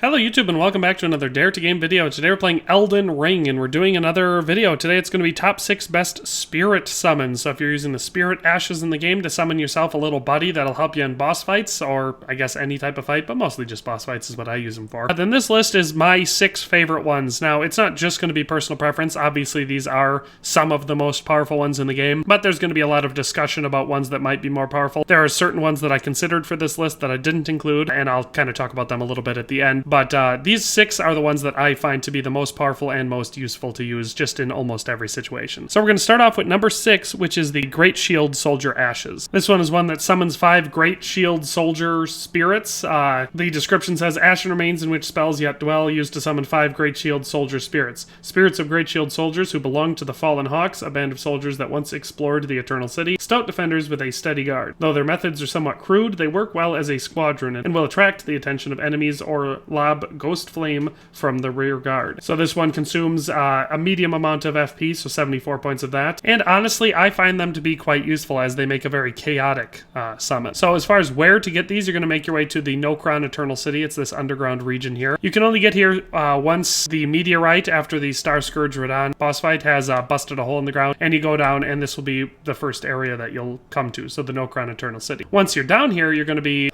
Hello YouTube and welcome back to another Dare to Game video. Today we're playing Elden Ring and we're doing another video. Today it's going to be top 6 best spirit summons. So if you're using the spirit ashes in the game to summon yourself a little buddy that'll help you in boss fights, or I guess any type of fight, but mostly just boss fights is what I use them for. Then this list is my 6 favorite ones. Now it's not just going to be personal preference. Obviously these are some of the most powerful ones in the game, but there's going to be a lot of discussion about ones that might be more powerful. There are certain ones that I considered for this list that I didn't include, and I'll kind of talk about them a little bit at the end. But these 6 are the ones that I find to be the most powerful and most useful to use just in almost every situation. So we're going to start off with number 6, which is the Greatshield Soldier Ashes. This one is one that summons 5 Greatshield Soldier spirits. The description says, ashen remains in which spells yet dwell, used to summon 5 Greatshield Soldier spirits. Spirits of Greatshield soldiers who belong to the Fallen Hawks, a band of soldiers that once explored the Eternal City, stout defenders with a steady guard. Though their methods are somewhat crude, they work well as a squadron and will attract the attention of enemies or lob ghost flame from the rear guard. So this one consumes a medium amount of FP, so 74 points of that. And honestly, I find them to be quite useful as they make a very chaotic summon. So as far as where to get these, you're going to make your way to the Nokron Eternal City. It's this underground region here. You can only get here once the meteorite after the Star Scourge Radahn boss fight has busted a hole in the ground, and you go down, and this will be the first area that you'll come to, so the Nokron Eternal City. Once you're down here, you're going to be,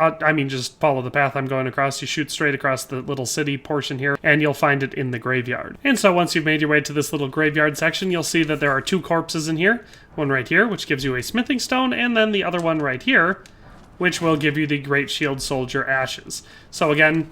just follow the path I'm going across. You shoot straight across the little city portion here, and you'll find it in the graveyard. And so once you've made your way to this little graveyard section, you'll see that there are 2 corpses in here. One right here, which gives you a smithing stone, and then the other one right here, which will give you the Greatshield Soldier Ashes. So again,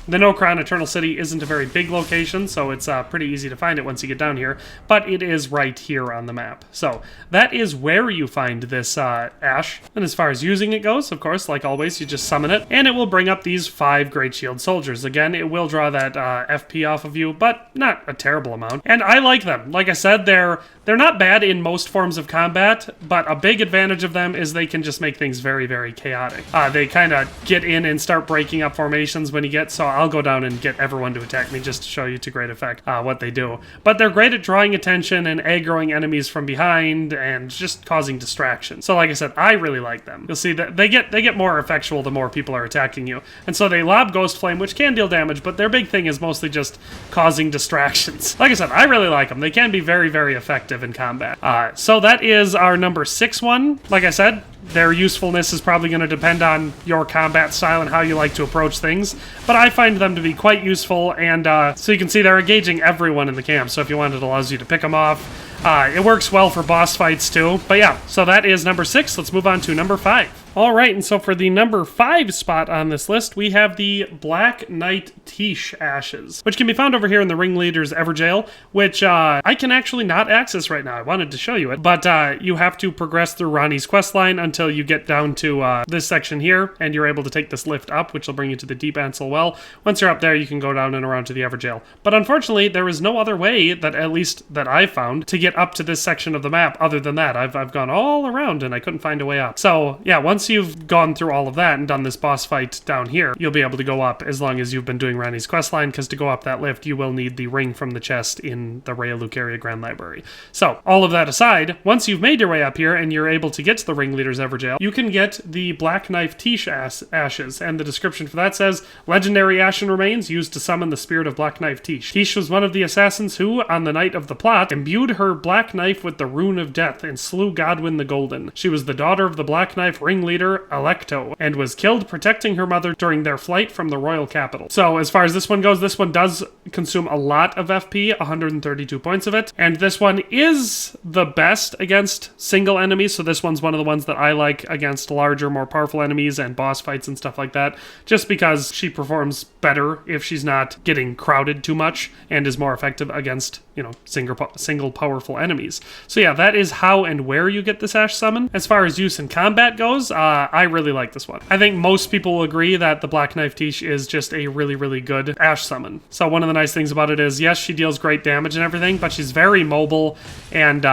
the Nokron Eternal City isn't a very big location, so it's pretty easy to find it once you get down here, but it is right here on the map. So that is where you find this ash. And as far as using it goes, of course, like always, you just summon it, and it will bring up these 5 Greatshield Soldiers. Again, it will draw that FP off of you, but not a terrible amount. And I like them. Like I said, they're not bad in most forms of combat, but a big advantage of them is they can just make things very, very chaotic. They kind of get in and start breaking up formations when you get, so I'll go down and get everyone to attack me just to show you to great effect what they do. But they're great at drawing attention and aggroing enemies from behind and just causing distraction. So like I said, I really like them. You'll see that they get more effectual the more people are attacking you. And so they lob Ghost Flame, which can deal damage, but their big thing is mostly just causing distractions. Like I said, I really like them. They can be very, very effective in combat. So that is our number 6 one. Like I said, their usefulness is probably going to depend on your combat style and how you like to approach things, but I find them to be quite useful, and so you can see they're engaging everyone in the camp, so if you want, it allows you to pick them off. It works well for boss fights too, but yeah, so that is number 6. Let's move on to number 5. Alright, and so for the number 5 spot on this list, we have the Black Knight Tiche Ashes, which can be found over here in the Ringleader's Everjail, which I can actually not access right now. I wanted to show you it, but you have to progress through Ranni's questline until you get down to this section here, and you're able to take this lift up, which will bring you to the Deep Ansel Well. Once you're up there, you can go down and around to the Everjail. But unfortunately, there is no other way, that at least that I've found, to get up to this section of the map other than that. I've gone all around, and I couldn't find a way up. So, yeah, once you've gone through all of that and done this boss fight down here, you'll be able to go up as long as you've been doing Ranni's questline, because to go up that lift, you will need the ring from the chest in the Rhea Lucaria Grand Library. So, all of that aside, once you've made your way up here and you're able to get to the Ringleader's Everjail, you can get the Black Knife Tiche Ashes, and the description for that says, legendary ashen remains used to summon the spirit of Black Knife Tiche. Tiche was one of the assassins who, on the night of the plot, imbued her black knife with the rune of death and slew Godwyn the Golden. She was the daughter of the Black Knife ringleader Alecto, and was killed protecting her mother during their flight from the royal capital. So as far as this one goes, this one does consume a lot of FP, 132 points of it, and this one is the best against single enemies, so this one's one of the ones that I like against larger, more powerful enemies and boss fights and stuff like that, just because she performs better if she's not getting crowded too much, and is more effective against, you know, single powerful enemies. So yeah, that is how and where you get this Ash summon. As far as use in combat goes, I really like this one. I think most people will agree that the Black Knife Tiche is just a really, really good Ash summon. So one of the nice things about it is, yes, she deals great damage and everything, but she's very mobile and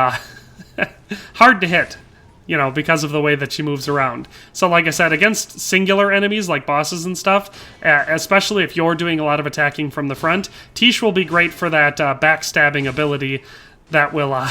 hard to hit, you know, because of the way that she moves around. So like I said, against singular enemies like bosses and stuff, especially if you're doing a lot of attacking from the front, Tiche will be great for that backstabbing ability that will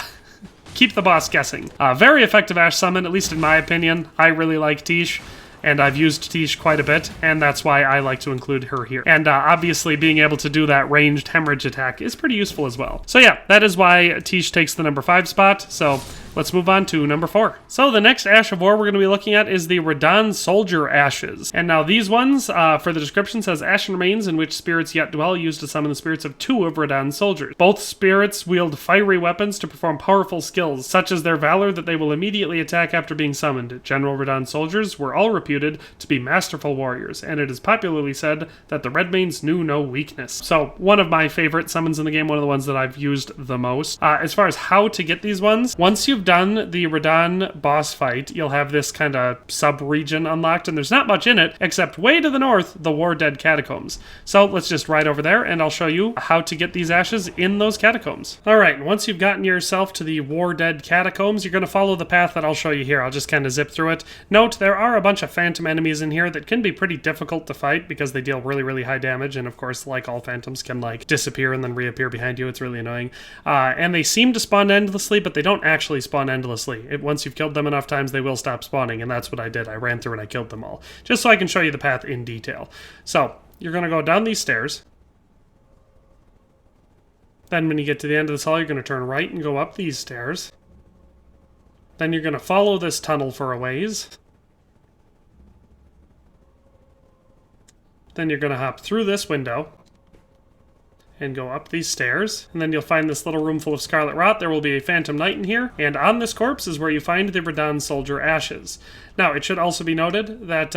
keep the boss guessing. Very effective Ash summon, at least in my opinion. I really like Tiche. and I've used Tiche quite a bit, and that's why I like to include her here. And obviously being able to do that ranged hemorrhage attack is pretty useful as well. So yeah, that is why Tiche takes the number 5 spot. So let's move on to number 4. So the next Ash of War we're going to be looking at is the Radahn Soldier Ashes. And now these ones, for the description, says Ashen Remains in which spirits yet dwell, used to summon the spirits of 2 of Radahn's soldiers. Both spirits wield fiery weapons to perform powerful skills, such as their valor that they will immediately attack after being summoned. General Radahn soldiers were all reputed to be masterful warriors, and it is popularly said that the Redmanes knew no weakness. So one of my favorite summons in the game, one of the ones that I've used the most. As far as how to get these ones, once you've done the Radahn boss fight, you'll have this kind of sub-region unlocked, and there's not much in it, except way to the north, the War Dead Catacombs. So let's just ride over there, and I'll show you how to get these ashes in those catacombs. Alright, once you've gotten yourself to the War Dead Catacombs, you're going to follow the path that I'll show you here. I'll just kind of zip through it. Note, there are a bunch of phantom enemies in here that can be pretty difficult to fight because they deal really, really high damage, and of course, like all phantoms, can like disappear and then reappear behind you. It's really annoying. And they seem to spawn endlessly, but they don't actually spawn endlessly. Once you've killed them enough times, they will stop spawning, and that's what I did. I ran through and I killed them all, just so I can show you the path in detail. So, you're going to go down these stairs. Then when you get to the end of this hall, you're going to turn right and go up these stairs. Then you're going to follow this tunnel for a ways. Then you're going to hop through this window and go up these stairs, and then you'll find this little room full of scarlet rot. There will be a phantom knight in here, and on this corpse is where you find the Radahn Soldier Ashes. Now, it should also be noted that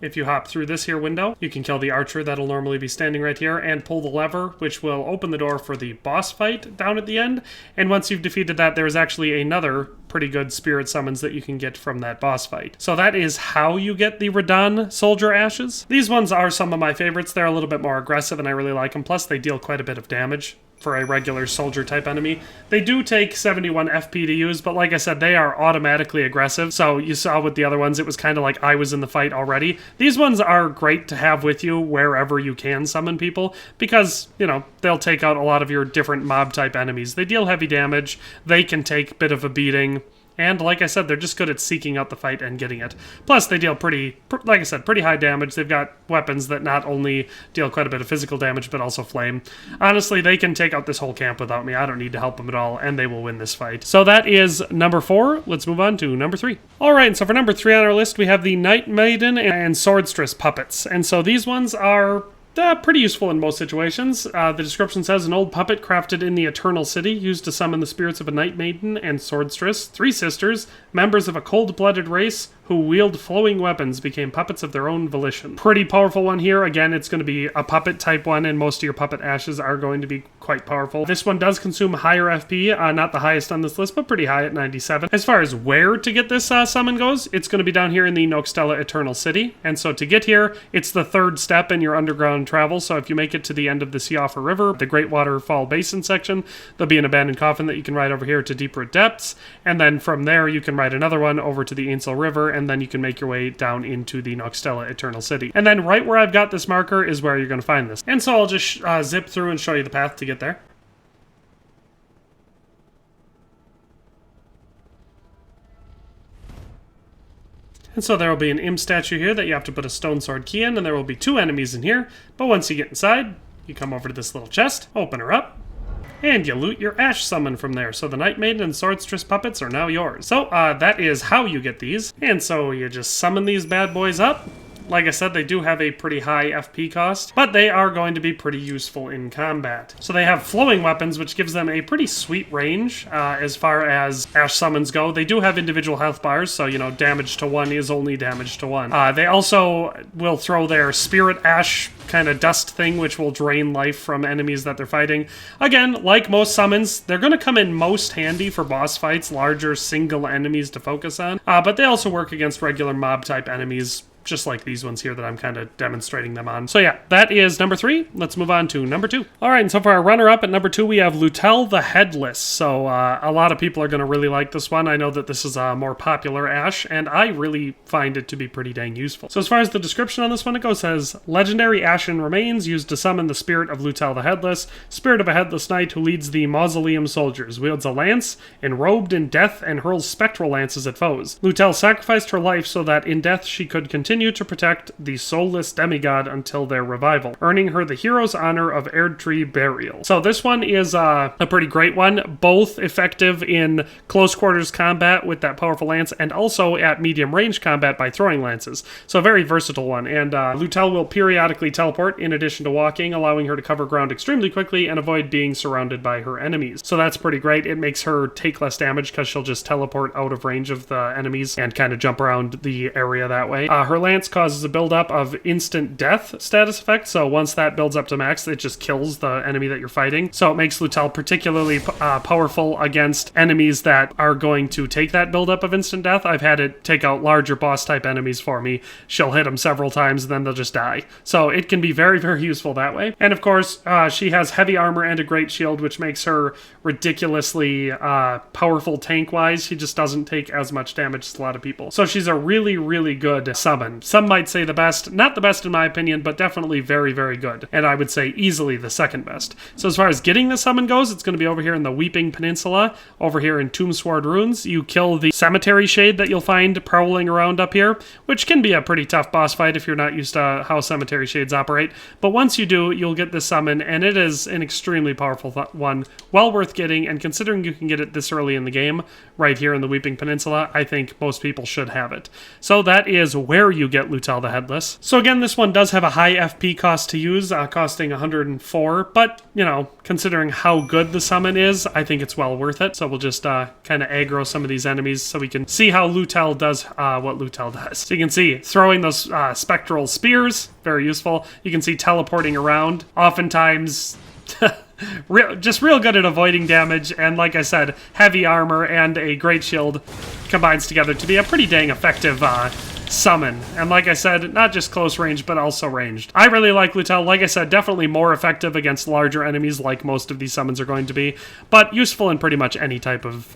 if you hop through this here window, you can kill the archer that'll normally be standing right here and pull the lever, which will open the door for the boss fight down at the end. And once you've defeated that, there's actually another pretty good spirit summons that you can get from that boss fight. So that is how you get the Radahn Soldier Ashes. These ones are some of my favorites. They're a little bit more aggressive and I really like them. Plus, they deal quite a bit of damage for a regular soldier type enemy. They do take 71 FP to use, but like I said, they are automatically aggressive. So you saw with the other ones, it was kind of like I was in the fight already. These ones are great to have with you wherever you can summon people because, you know, they'll take out a lot of your different mob type enemies. They deal heavy damage. They can take a bit of a beating. And like I said, they're just good at seeking out the fight and getting it. Plus, they deal pretty high damage. They've got weapons that not only deal quite a bit of physical damage, but also flame. Honestly, they can take out this whole camp without me. I don't need to help them at all, and they will win this fight. So that is number 4. Let's move on to number 3. All right, so for number 3 on our list, we have the Nightmaiden and Swordstress puppets. And so these ones are pretty useful in most situations. The description says, an old puppet crafted in the Eternal City, used to summon the spirits of a Nightmaiden and Swordstress, 3 sisters, members of a cold-blooded race, who wield flowing weapons, became puppets of their own volition. Pretty powerful one here. Again, it's going to be a puppet type one, and most of your puppet ashes are going to be quite powerful. This one does consume higher FP, not the highest on this list, but pretty high at 97. As far as where to get this summon goes, it's going to be down here in the Nokstella Eternal City, and so to get here, it's the 3rd step in your underground travel. So if you make it to the end of the Siofra River, the Great Waterfall Basin section, there'll be an abandoned coffin that you can ride over here to Deeper Depths, and then from there you can ride another one over to the Ainsel River, and then you can make your way down into the Nokstella Eternal City. And then right where I've got this marker is where you're going to find this. And so I'll just zip through and show you the path to get there. And so there will be an imp statue here that you have to put a stone sword key in, and there will be 2 enemies in here. But once you get inside, you come over to this little chest, open her up, and you loot your Ash summon from there. So the Nightmaiden and Swordstress puppets are now yours. So that is how you get these. And so you just summon these bad boys up. Like I said, they do have a pretty high FP cost, but they are going to be pretty useful in combat. So they have flowing weapons, which gives them a pretty sweet range as far as Ash summons go. They do have individual health bars, so, you know, damage to 1 is only damage to 1. They also will throw their Spirit Ash kind of dust thing, which will drain life from enemies that they're fighting. Again, like most summons, they're going to come in most handy for boss fights, larger single enemies to focus on, but they also work against regular mob-type enemies, just like these ones here that I'm kind of demonstrating them on. So yeah, that is number 3. Let's move on to number 2. All right, and so for our runner-up at number 2, we have Lhutel the Headless. So a lot of people are going to really like this one. I know that this is a more popular Ash, and I really find it to be pretty dang useful. So as far as the description on this one, it goes as, legendary Ashen remains used to summon the spirit of Lhutel the Headless, spirit of a headless knight who leads the Mausoleum soldiers, wields a lance, enrobed in death, and hurls spectral lances at foes. Lhutel sacrificed her life so that in death she could continue continue to protect the soulless demigod until their revival, earning her the hero's honor of Erdtree Burial. So this one is a pretty great one, both effective in close quarters combat with that powerful lance, and also at medium range combat by throwing lances. So a very versatile one, and Lhutel will periodically teleport in addition to walking, allowing her to cover ground extremely quickly and avoid being surrounded by her enemies. So that's pretty great. It makes her take less damage because she'll just teleport out of range of the enemies and kind of jump around the area that way. Her lance causes a buildup of instant death status effect, so once that builds up to max, it just kills the enemy that you're fighting. So it makes Lhutel particularly powerful against enemies that are going to take that buildup of instant death. I've had it take out larger boss type enemies for me. She'll hit them several times and then they'll just die. So it can be very, very useful that way. And of course, she has heavy armor and a great shield, which makes her ridiculously powerful tank-wise. She just doesn't take as much damage as a lot of people. So she's a really, really good summon. Some might say the best. Not the best in my opinion, but definitely very, very good. And I would say easily the second best. So as far as getting the summon goes, it's going to be over here in the Weeping Peninsula, over here in Tombsword Runes. You kill the cemetery shade that you'll find prowling around up here, which can be a pretty tough boss fight if you're not used to how cemetery shades operate. But once you do, you'll get this summon, and it is an extremely powerful one. Well worth getting, and considering you can get it this early in the game, right here in the Weeping Peninsula, I think most people should have it. So that is where you get Lhutel the Headless. So again, this one does have a high FP cost to use, costing 104, but, you know, considering how good the summon is, I think it's well worth it. So we'll just kind of aggro some of these enemies so we can see how Lhutel does what Lhutel does. So you can see throwing those spectral spears, very useful. You can see teleporting around, oftentimes just real good at avoiding damage, and like I said, heavy armor and a great shield combines together to be a pretty dang effective summon. And like I said, not just close range, but also ranged. I really like Lhutel. Like I said, definitely more effective against larger enemies, like most of these summons are going to be, but useful in pretty much any type of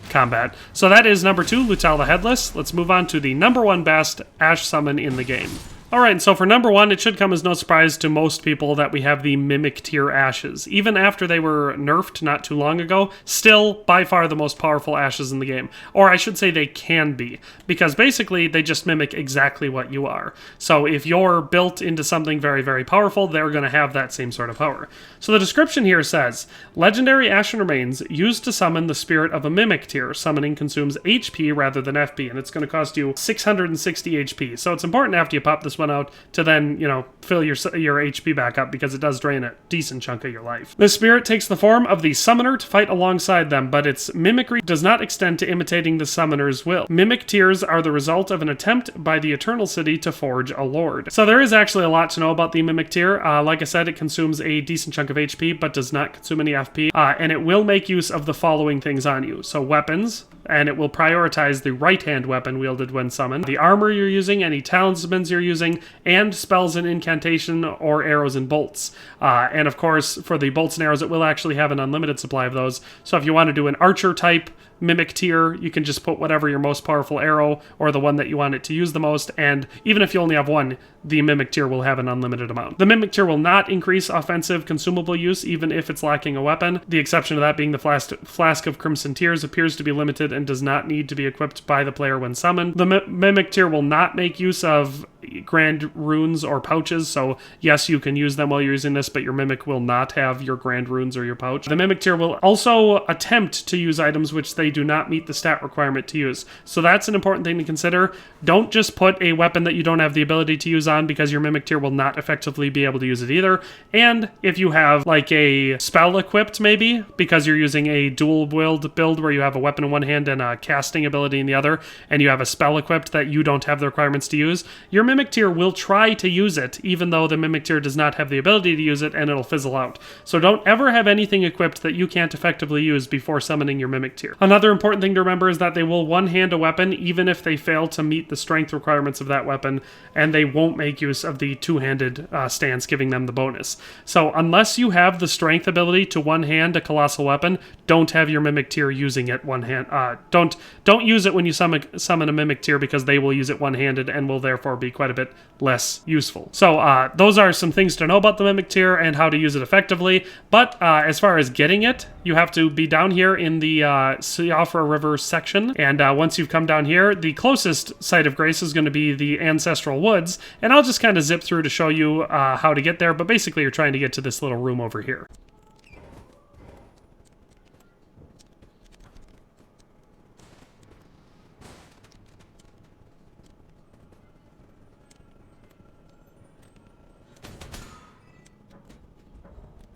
combat. So that is number 2, Lhutel the Headless. Let's move on to the number 1 best Ash summon in the game. Alright, so for number 1, it should come as no surprise to most people that we have the Mimic Tier Ashes. Even after they were nerfed not too long ago, still by far the most powerful Ashes in the game. Or I should say they can be, because basically they just mimic exactly what you are. So if you're built into something very, very powerful, they're going to have that same sort of power. So the description here says, Legendary Ashen Remains used to summon the spirit of a Mimic Tier. Summoning consumes HP rather than FP, and it's going to cost you 660 HP. So it's important after you pop this one out to then, you know, fill your HP back up, because it does drain a decent chunk of your life. This spirit takes the form of the summoner to fight alongside them, but its mimicry does not extend to imitating the summoner's will. Mimic tiers are the result of an attempt by the Eternal City to forge a lord. So there is actually a lot to know about the Mimic tier. Like I said, it consumes a decent chunk of HP, but does not consume any FP, and it will make use of the following things on you. So weapons, and it will prioritize the right-hand weapon wielded when summoned, the armor you're using, any talismans you're using, and spells and incantation or arrows and bolts. And of course, for the bolts and arrows, it will actually have an unlimited supply of those. So if you want to do an archer type Mimic tier, you can just put whatever your most powerful arrow or the one that you want it to use the most, and even if you only have one, the Mimic tier will have an unlimited amount. The Mimic tier will not increase offensive consumable use even if it's lacking a weapon. The exception to that being the Flask of Crimson Tears appears to be limited and does not need to be equipped by the player when summoned. The Mimic tier will not make use of grand runes or pouches, so yes, you can use them while you're using this, but your Mimic will not have your grand runes or your pouch. The Mimic tier will also attempt to use items which they do not meet the stat requirement to use. So that's an important thing to consider. Don't just put a weapon that you don't have the ability to use on, because your Mimic tier will not effectively be able to use it either. And if you have like a spell equipped maybe, because you're using a dual wield build where you have a weapon in one hand and a casting ability in the other, and you have a spell equipped that you don't have the requirements to use, your Mimic tier will try to use it, even though the Mimic tier does not have the ability to use it, and it'll fizzle out. So don't ever have anything equipped that you can't effectively use before summoning your Mimic tier. Another important thing to remember is that they will one-hand a weapon even if they fail to meet the strength requirements of that weapon, and they won't make use of the two-handed stance, giving them the bonus. So unless you have the strength ability to one-hand a colossal weapon, don't have your Mimic tier using it one-hand. Don't use it when you summon a Mimic tier, because they will use it one-handed and will therefore be quite a bit less useful. So those are some things to know about the Mimic tier and how to use it effectively. But as far as getting it, you have to be down here in the the Offer River section, and once you've come down here, the closest site of grace is going to be the Ancestral Woods, and I'll just kind of zip through to show you how to get there, but basically you're trying to get to this little room over here.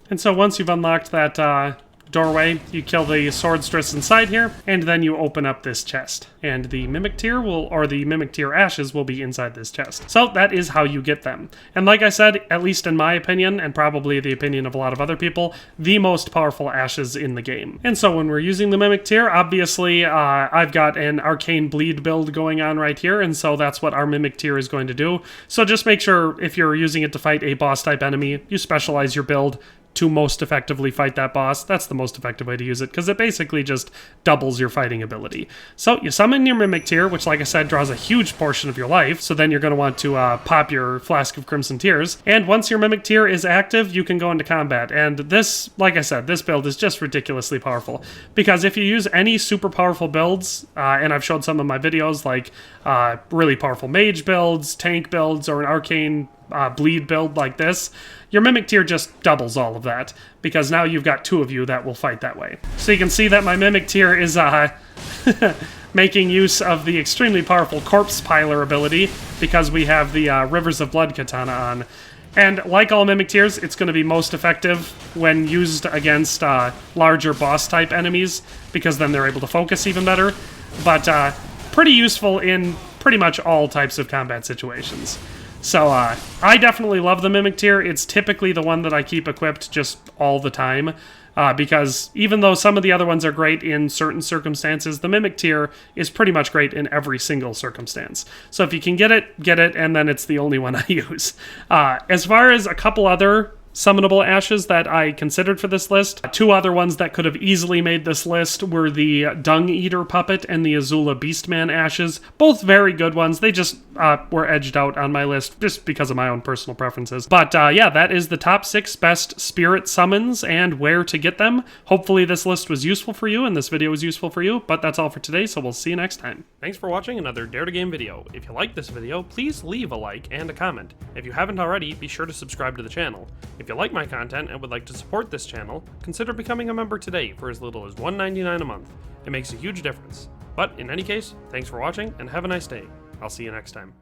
And so once you've unlocked that doorway, you kill the Swordstress inside here, and then you open up this chest. And the Mimic Tear the Mimic Tear ashes will be inside this chest. So that is how you get them. And like I said, at least in my opinion, and probably the opinion of a lot of other people, the most powerful ashes in the game. And so when we're using the Mimic Tear, obviously I've got an Arcane Bleed build going on right here, and so that's what our Mimic Tear is going to do. So just make sure if you're using it to fight a boss type enemy, you specialize your build to most effectively fight that boss. That's the most effective way to use it, because it basically just doubles your fighting ability. So you summon your Mimic Tear, which like I said draws a huge portion of your life, so then you're going to want to pop your Flask of Crimson Tears, and once your Mimic Tear is active, you can go into combat. And this, like I said, this build is just ridiculously powerful, because if you use any super powerful builds, and I've showed some of my videos, like really powerful mage builds, tank builds, or an arcane bleed build like this, your Mimic Tear just doubles all of that, because now you've got two of you that will fight that way. So you can see that my Mimic Tear is making use of the extremely powerful Corpse Piler ability, because we have the Rivers of Blood katana on. And like all Mimic Tears, it's going to be most effective when used against larger boss-type enemies, because then they're able to focus even better, but pretty useful in pretty much all types of combat situations. So I definitely love the Mimic Tear. It's typically the one that I keep equipped just all the time, because even though some of the other ones are great in certain circumstances, the Mimic Tear is pretty much great in every single circumstance. So if you can get it, and then it's the only one I use. As far as a couple other summonable ashes that I considered for this list, two other ones that could have easily made this list were the Dung Eater Puppet and the Azula Beastman ashes. Both very good ones. They just were edged out on my list just because of my own personal preferences. But yeah, that is the top 6 best spirit summons and where to get them. Hopefully this list was useful for you and this video was useful for you, but that's all for today, so we'll see you next time. Thanks for watching another Dare to Game video. If you liked this video, please leave a like and a comment. If you haven't already, be sure to subscribe to the channel. If you like my content and would like to support this channel, consider becoming a member today for as little as $1.99 a month. It makes a huge difference. But in any case, thanks for watching and have a nice day. I'll see you next time.